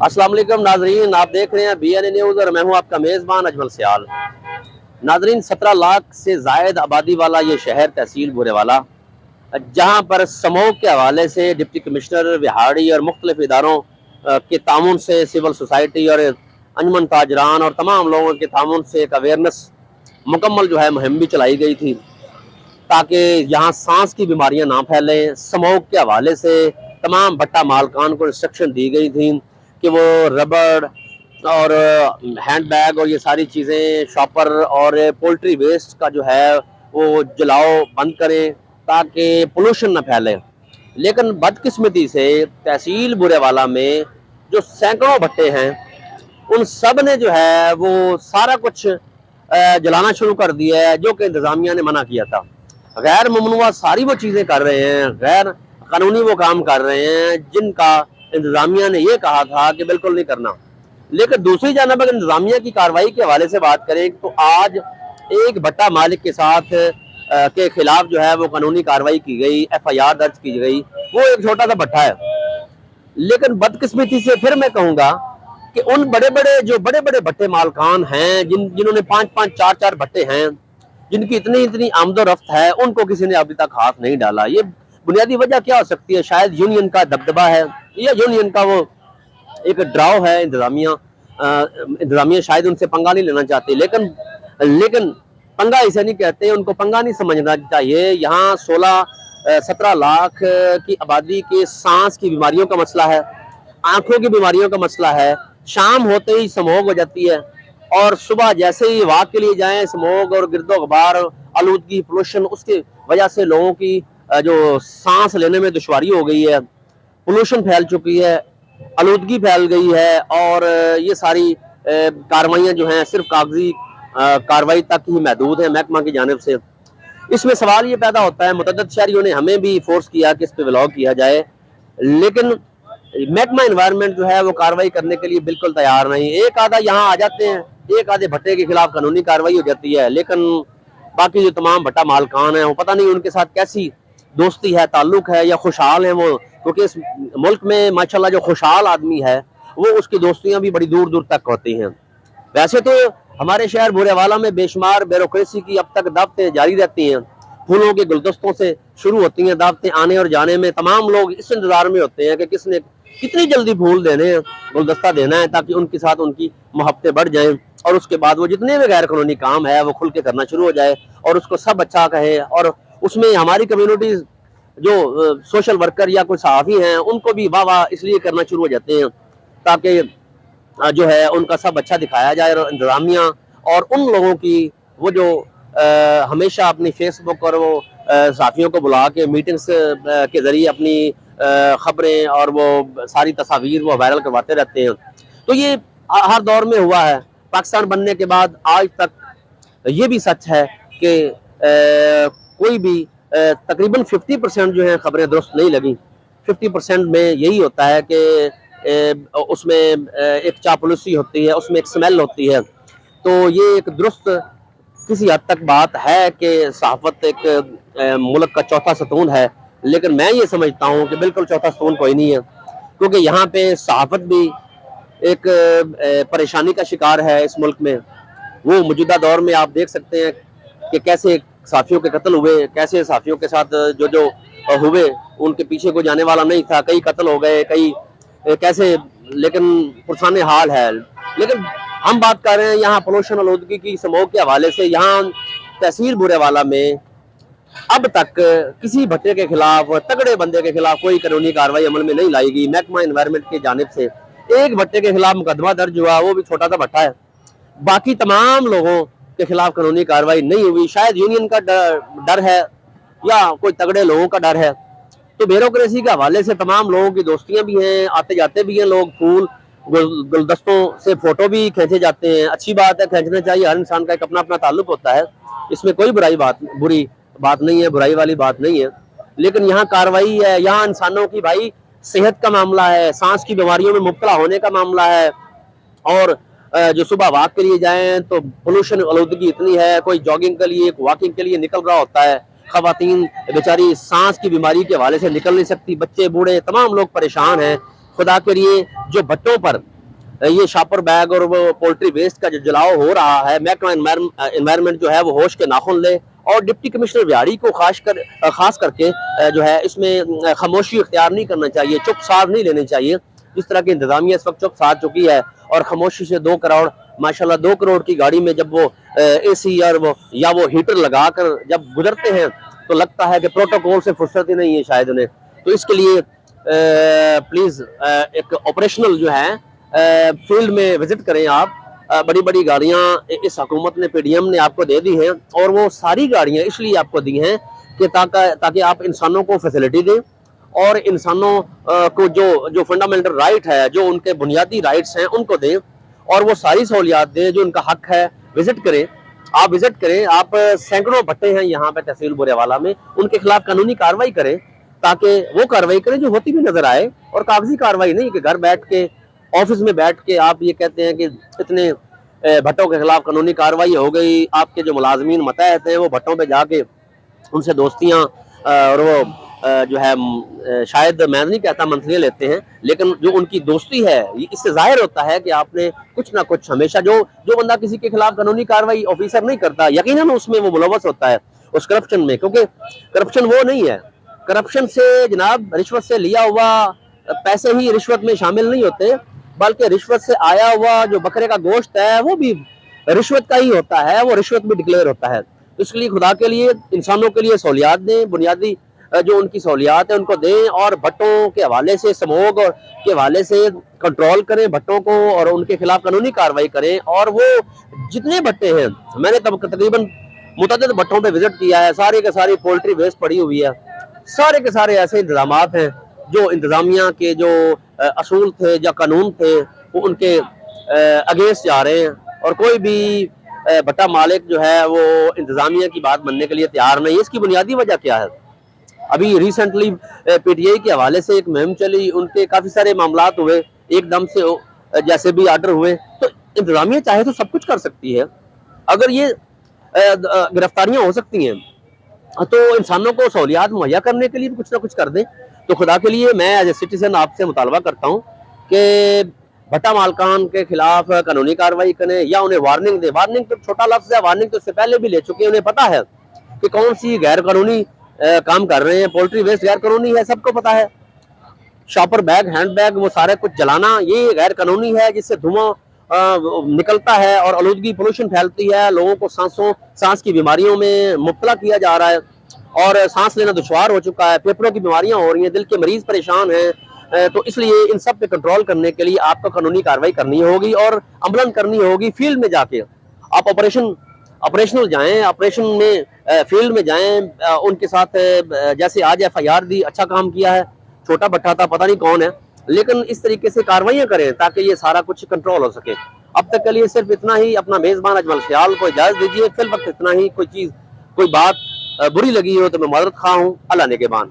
अस्सलाम वालेकुम नाजरीन, आप देख रहे हैं BNA न्यूज़ और मैं हूं आपका मेज़बान अजमल सियाल। नाजरीन, 17 लाख से जायद आबादी वाला ये शहर तहसील बुरेवाला, जहां पर स्मोक के हवाले से डिप्टी कमिश्नर विहाड़ी और मुख्तलिफ इदारों के तामुन से सिविल सोसाइटी और अंजमन ताजरान और तमाम लोगों के तामुन से एक अवेयरनेस मुकम्मल जो है मुहिम भी चलाई गई थी, ताकि यहाँ सांस की बीमारियां ना फैलें। स्मोक के हवाले से तमाम भट्टा मालकान को इंस्ट्रक्शन दी गई थी कि वो रबड़ और हैंड बैग और ये सारी चीज़ें, शॉपर और पोल्ट्री वेस्ट का जो है वो जलाओ बंद करें ताकि पोल्यूशन ना फैले। लेकिन बदकिस्मती से तहसील बुरेवाला में जो सैकड़ों भट्टे हैं, उन सब ने जो है वो सारा कुछ जलाना शुरू कर दिया है, जो कि इंतज़ामिया ने मना किया था। गैर ममनुआ सारी वो चीज़ें कर रहे हैं, गैर कानूनी वो काम कर रहे हैं जिनका इंतज़ामिया ने ये कहा था कि बिल्कुल नहीं करना। लेकिन दूसरी जानब अगर इंतज़ामिया की कार्रवाई के हवाले से बात करें तो आज एक भट्टा मालिक के साथ के खिलाफ जो है वो कानूनी कार्रवाई की गई, FIR दर्ज की गई। वो एक छोटा सा भट्टा है, लेकिन बदकिस्मती से फिर मैं कहूँगा कि उन बड़े बड़े भट्टे मालकान हैं जिन्होंने 5-5, 4-4 भट्टे हैं, जिनकी इतनी आमदोरफ्त है, उनको किसी ने अभी तक हाथ नहीं डाला। ये बुनियादी वजह क्या हो सकती है? शायद यूनियन का दबदबा है या यूनियन का वो एक ड्राव है। इंतजामिया शायद उनसे पंगा नहीं लेना चाहती, लेकिन पंगा इसे नहीं कहते, उनको पंगा नहीं समझना चाहिए। यहाँ 17 लाख की आबादी के सांस की बीमारियों का मसला है, आंखों की बीमारियों का मसला है। शाम होते ही स्मोक हो जाती है और सुबह जैसे ही वॉक के लिए जाएं, स्मोक और गिरदो गबार, आलूदगी, पोल्यूशन, उसकी वजह से लोगों की जो सांस लेने में दुश्वारी हो गई है, पोल्यूशन फैल चुकी है, आलूदगी फैल गई है और ये सारी कार्रवाइयाँ जो हैं सिर्फ कागजी कार्रवाई तक ही महदूद है महकमा की जानिब से। इसमें सवाल ये पैदा होता है, मुतअद्दिद शहरियों ने हमें भी फोर्स किया कि इस पे व्लॉग किया जाए, लेकिन महकमा एनवायरनमेंट जो है वो कार्रवाई करने के लिए बिल्कुल तैयार नहीं। एक आधा यहाँ आ जाते हैं, एक आधे भट्टे के खिलाफ कानूनी कार्रवाई हो जाती है, लेकिन बाकी जो तमाम भट्टा मालकान हैं वो पता नहीं उनके साथ कैसी दोस्ती है, ताल्लुक है या खुशहाल है वो, क्योंकि इस मुल्क में माशाल्लाह जो खुशहाल आदमी है वो उसकी दोस्तियां भी बड़ी दूर दूर तक होती हैं। वैसे तो हमारे शहर बुरेवाला में बेशुमार ब्यूरोक्रेसी की अब तक दावतें जारी रहती हैं। फूलों के गुलदस्तों से शुरू होती हैं दावतें, आने और जाने में तमाम लोग इस इंतजार में होते हैं कि किसने कितनी जल्दी फूल देने हैं, गुलदस्ता देना है, ताकि उनके साथ उनकी मोहब्बतें बढ़ जाएं और उसके बाद वो जितने भी गैर कानूनी काम है वो खुल के करना शुरू हो जाए और उसको सब अच्छा कहे। और उसमें हमारी कम्युनिटी जो सोशल वर्कर या कोई सहाफ़ी हैं उनको भी वाह वाह इसलिए करना शुरू हो जाते हैं ताकि जो है उनका सब अच्छा दिखाया जाए। और इंतज़ामिया और उन लोगों की वो जो हमेशा अपनी फेसबुक और वो साथियों को बुला के मीटिंग्स के ज़रिए अपनी ख़बरें और वो सारी तस्वीर वो वायरल करवाते रहते हैं। तो ये हर दौर में हुआ है। पाकिस्तान बनने के बाद आज तक ये भी सच है कि कोई भी तकरीबन 50% जो है ख़बरें दुरुस्त नहीं लगी। 50% में यही होता है कि उसमें एक चापलूसी होती है, उसमें एक स्मेल होती है। तो ये एक दुरुस्त किसी हद तक बात है कि सहाफ़त एक मुल्क का चौथा सतून है, लेकिन मैं ये समझता हूँ कि बिल्कुल चौथा सतून कोई नहीं है, क्योंकि यहाँ पे सहाफ़त भी एक परेशानी का शिकार है इस मुल्क में। वो मौजूदा दौर में आप देख सकते हैं कि कैसे साथियों के कत्ल हुए, कैसे साथियों के साथ जो हुए उनके पीछे कोई जाने वाला नहीं था, कई कत्ल हो गए, कई कैसे, लेकिन पुरसाने हाल है। लेकिन हम बात कर रहे हैं यहाँ पोल्यूशन आलूदगी की, स्मोक के हवाले से। यहाँ तहसील बुरेवाला में अब तक किसी भट्टे के खिलाफ, तगड़े बंदे के खिलाफ कोई कानूनी कार्रवाई अमल में नहीं लाई गई। महकमा एनवायरनमेंट की जानिब से एक भट्टे के खिलाफ मुकदमा दर्ज हुआ, वो भी छोटा सा भट्टा है। बाकी तमाम लोगों के खिलाफ कानूनी कार्रवाई नहीं हुई। शायद यूनियन का डर है या कोई तगड़े लोगों का डर है। तो ब्यूरोक्रेसी के हवाले से तमाम लोगों की दोस्तियां भी हैं, आते जाते भी हैं लोग, फूल गुलदस्तों से फोटो भी खींचे जाते हैं। अच्छी बात है, खींचना चाहिए, हर इंसान का एक अपना अपना ताल्लुक होता है, इसमें कोई बुरी बात नहीं है, बुराई वाली बात नहीं है। लेकिन यहाँ कार्रवाई है, यहाँ इंसानों की भाई सेहत का मामला है, सांस की बीमारियों में मुब्तला होने का मामला है। और जो सुबह वॉक के लिए जाएं तो पोल्यूशन आलूदगी इतनी है, कोई जॉगिंग के लिए, वॉकिंग के लिए निकल रहा होता है, खवातीन बेचारी सांस की बीमारी के हवाले से निकल नहीं सकती, बच्चे बूढ़े तमाम लोग परेशान हैं। खुदा के लिए जो भट्टों पर یہ شاپر بیگ اور وہ پولٹری ویسٹ کا جو جلاؤ ہو رہا ہے، محکمہ انوائرمنٹ جو ہے وہ ہوش کے ناخن لے، اور ڈپٹی کمشنر ویاڑی کو خاص کر کے جو ہے اس میں خاموشی اختیار نہیں کرنا چاہیے، چپ سادھ نہیں لینے چاہیے، جس طرح کی انتظامیہ اس وقت چپ سادھ چکی ہے، اور خاموشی سے 2 کروڑ ماشاءاللہ 2 کروڑ کی گاڑی میں جب وہ اے سی اور وہ ہیٹر لگا کر جب گزرتے ہیں تو لگتا ہے کہ پروٹوکول سے فرصت ہی نہیں ہے شاید انہیں. تو اس کے لیے پلیز ایک آپریشنل جو ہے فیلڈ میں وزٹ کریں آپ. بڑی بڑی گاڑیاں اس حکومت نے پی ڈی ایم نے آپ کو دے دی ہیں، اور وہ ساری گاڑیاں اس لیے آپ کو دی ہیں کہ تاکہ آپ انسانوں کو فیسلٹی دیں، اور انسانوں کو جو فنڈامنٹل رائٹ ہے، جو ان کے بنیادی رائٹس ہیں ان کو دیں، اور وہ ساری سہولیات دیں جو ان کا حق ہے. وزٹ کریں، آپ وزٹ کریں. آپ سینکڑوں بھٹے ہیں یہاں پہ تحصیل بورے والا میں، ان کے خلاف قانونی کارروائی کریں، تاکہ وہ کارروائی کریں جو ہوتی بھی نظر آئے، اور کاغذی کارروائی نہیں کہ گھر بیٹھ کے آفس میں بیٹھ کے آپ یہ کہتے ہیں کہ اتنے بھٹوں کے خلاف قانونی کارروائی ہو گئی. آپ کے جو ملازمین متحد ہیں وہ بھٹوں پہ جا کے ان سے دوستیاں اور وہ جو ہے شاید میں نہیں کہتا منتھلیاں لیتے ہیں، لیکن جو ان کی دوستی ہے اس سے ظاہر ہوتا ہے کہ آپ نے کچھ نہ کچھ ہمیشہ جو بندہ کسی کے خلاف قانونی کارروائی آفیسر نہیں کرتا، یقیناً اس میں وہ ملوث ہوتا ہے اس کرپشن میں، کیونکہ کرپشن وہ نہیں ہے. کرپشن سے جناب رشوت سے لیا ہوا پیسے ہی رشوت میں شامل نہیں ہوتے، بلکہ رشوت سے آیا ہوا جو بکرے کا گوشت ہے وہ بھی رشوت کا ہی ہوتا ہے، وہ رشوت بھی ڈکلیئر ہوتا ہے. اس لیے خدا کے لیے انسانوں کے لیے سہولیات دیں، بنیادی جو ان کی سہولیات ہیں ان کو دیں، اور بھٹوں کے حوالے سے سموگ کے حوالے سے کنٹرول کریں بھٹوں کو، اور ان کے خلاف قانونی کارروائی کریں. اور وہ جتنے بھٹے ہیں، میں نے تقریباً متعدد بھٹوں پہ وزٹ کیا ہے، سارے کے ساری پولٹری ویسٹ پڑی ہوئی ہے، سارے کے سارے ایسے انتظامات ہیں جو انتظامیہ کے جو اصول تھے یا قانون تھے وہ ان کے اگینسٹ جا رہے ہیں، اور کوئی بھی بھٹا مالک جو ہے وہ انتظامیہ کی بات ماننے کے لیے تیار نہیں. اس کی بنیادی وجہ کیا ہے؟ ابھی ریسنٹلی پی ٹی آئی کے حوالے سے ایک مہم چلی، ان کے کافی سارے معاملات ہوئے ایک دم سے، جیسے بھی آرڈر ہوئے. تو انتظامیہ چاہے تو سب کچھ کر سکتی ہے، اگر یہ گرفتاریاں ہو سکتی ہیں تو انسانوں کو سہولیات مہیا کرنے کے لیے بھی کچھ نہ کچھ کر دیں. تو خدا کے لیے میں ایز اے سٹیزن آپ سے مطالبہ کرتا ہوں کہ بھٹا مالکان کے خلاف قانونی کارروائی کریں، یا انہیں وارننگ دیں. وارننگ تو چھوٹا لفظ ہے، وارننگ تو اس سے پہلے بھی لے چکے ہیں، انہیں پتا ہے کہ کون سی غیر قانونی کام کر رہے ہیں. پولٹری ویسٹ غیر قانونی ہے، سب کو پتا ہے. شاپر بیگ، ہینڈ بیگ، وہ سارے کچھ جلانا یہ غیر قانونی ہے، جس سے دھواں نکلتا ہے اور آلودگی پولوشن پھیلتی ہے، لوگوں کو سانس کی بیماریوں میں مبتلا کیا جا رہا ہے، اور سانس لینا دشوار ہو چکا ہے، پھیپھڑوں کی بیماریاں ہو رہی ہیں، دل کے مریض پریشان ہیں. تو اس لیے ان سب پہ کنٹرول کرنے کے لیے آپ کو قانونی کارروائی کرنی ہوگی، اور عملاً کرنی ہوگی. فیلڈ میں جا کے آپ آپریشنل جائیں، آپریشن میں فیلڈ میں جائیں، ان کے ساتھ جیسے آج ایف آئی آر دی، اچھا کام کیا ہے. چھوٹا بٹھا تھا، پتہ نہیں کون ہے، لیکن اس طریقے سے کاروائیاں کریں تاکہ یہ سارا کچھ کنٹرول ہو سکے. اب تک کے لیے صرف اتنا ہی. اپنا میزبان اجمل خیال کو اجازت دیجیے. فی الوقت اتنا ہی. کوئی بات بری لگی ہو تو میں معذرت خواہ ہوں. اللہ نگہبان.